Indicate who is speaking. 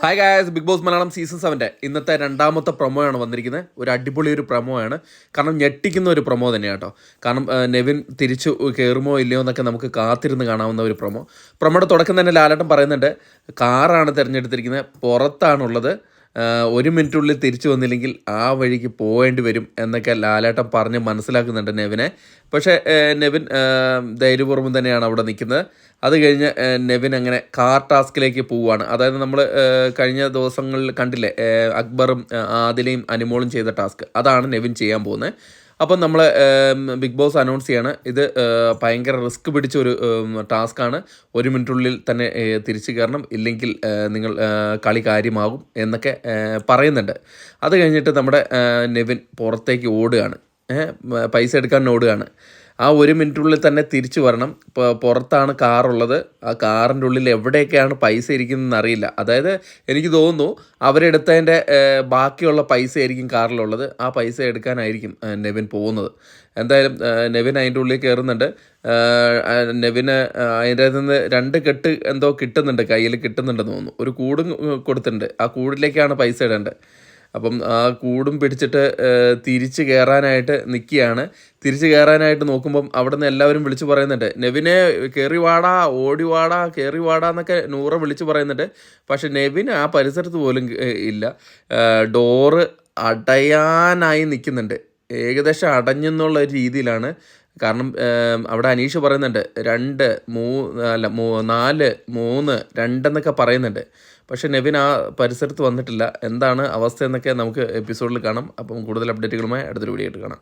Speaker 1: Hi guys, Bigg Boss Malayalam season 7 ഇന്നത്തെ രണ്ടാമത്തെ promo ആണ് വന്നിരിക്കുന്നത്. ഒരു അടിപൊളി ഒരു പ്രൊമോ ആണ്. കാരണം ഞെട്ടിക്കുന്ന ഒരു പ്രൊമോ തന്നെയാണ് കേട്ടോ. കാരണം നെവിൻ തിരിച്ചു കയറുമോ ഇല്ലയോ എന്നൊക്കെ നമുക്ക് കാത്തിരുന്ന് കാണാവുന്ന ഒരു പ്രൊമോയുടെ തുടക്കം തന്നെ ലാലേട്ടൻ പറയുന്നുണ്ട്, കാറാണ് തിരഞ്ഞെടുത്തിരിക്കുന്നത്, പുറത്താണുള്ളത്, 1 മിനിറ്റുള്ളിൽ തിരിച്ചു വന്നില്ലെങ്കിൽ ആ വഴിക്ക് പോകേണ്ടി വരും എന്നൊക്കെ ലാലേട്ടൻ പറഞ്ഞ് മനസ്സിലാക്കുന്നുണ്ട് നെവിനെ. പക്ഷേ നെവിൻ ധൈര്യപൂർവ്വം തന്നെയാണ് അവിടെ നിൽക്കുന്നത്. അത് കഴിഞ്ഞ് നെവിൻ അങ്ങനെ കാർ ടാസ്കിലേക്ക് പോവുകയാണ്. അതായത് നമ്മൾ കഴിഞ്ഞ ദിവസങ്ങളിൽ കണ്ടില്ലേ, അക്ബറും ആദിലയും അനിമോളും ചെയ്ത ടാസ്ക്, അതാണ് നെവിൻ ചെയ്യാൻ പോകുന്നത്. അപ്പം നമ്മൾ ബിഗ് ബോസ് അനൗൺസ് ചെയ്യാണ്, ഇത് ഭയങ്കര റിസ്ക് പിടിച്ചൊരു ടാസ്ക്കാണ്, 1 മിനിറ്റുള്ളിൽ തന്നെ തിരിച്ചു കയറണം, ഇല്ലെങ്കിൽ നിങ്ങൾ കളി കാര്യമാകും എന്നൊക്കെ പറയുന്നുണ്ട്. അത് കഴിഞ്ഞിട്ട് നമ്മുടെ നെവിൻ പുറത്തേക്ക് ഓടുകയാണ്, പൈസ എടുക്കാൻ ഓടുകയാണ്. ആ 1 മിനിറ്റുള്ളിൽ തന്നെ തിരിച്ചു വരണം. പുറത്താണ് കാറുള്ളത്, ആ കാറിൻ്റെ ഉള്ളിൽ എവിടെയൊക്കെയാണ് പൈസ ഇരിക്കുന്നതെന്ന് അറിയില്ല. അതായത് എനിക്ക് തോന്നുന്നു അവരെടുത്തതിൻ്റെ ബാക്കിയുള്ള പൈസ ആയിരിക്കും കാറിലുള്ളത്. ആ പൈസ എടുക്കാനായിരിക്കും നെവിൻ പോകുന്നത്. എന്തായാലും നെവിൻ അതിൻ്റെ ഉള്ളിൽ കയറുന്നുണ്ട്. നെവിന് അതിൻ്റെ നിന്ന് 2 കെട്ട് എന്തോ കിട്ടുന്നുണ്ട്, കയ്യിൽ കിട്ടുന്നുണ്ടെന്ന് തോന്നുന്നു. ഒരു കൂടും കൊടുത്തിട്ടുണ്ട്, ആ കൂടിലേക്കാണ് പൈസ ഇടേണ്ടത്. അപ്പം ആ കൂടും പിടിച്ചിട്ട് തിരിച്ച് കയറാനായിട്ട് നിൽക്കുകയാണ്. തിരിച്ച് കയറാനായിട്ട് നോക്കുമ്പം അവിടെ നിന്ന് എല്ലാവരും വിളിച്ച് പറയുന്നുണ്ട്, നെവിനെ കയറി വാടാ, ഓടി വാടാ, കയറി വാടാ എന്നൊക്കെ നൂറ വിളിച്ച് പറയുന്നുണ്ട്. പക്ഷെ നെവിൻ ആ പരിസരത്ത് പോലും ഇല്ല. ഡോറ് അടയാനായി നിൽക്കുന്നുണ്ട്, ഏകദേശം അടഞ്ഞെന്നുള്ള ഒരു രീതിയിലാണ്. കാരണം അവിടെ അനീഷ് പറയുന്നുണ്ട് 2, 4, 3, 2 എന്നൊക്കെ പറയുന്നുണ്ട്. പക്ഷേ നെവിൻ ആ പരിസരത്ത് വന്നിട്ടില്ല. എന്താണ് അവസ്ഥ എന്നൊക്കെ നമുക്ക് എപ്പിസോഡിൽ കാണാം. അപ്പം കൂടുതൽ അപ്ഡേറ്റുകളുമായി അടുത്തൊരു വീഡിയോ ആയിട്ട് കാണാം.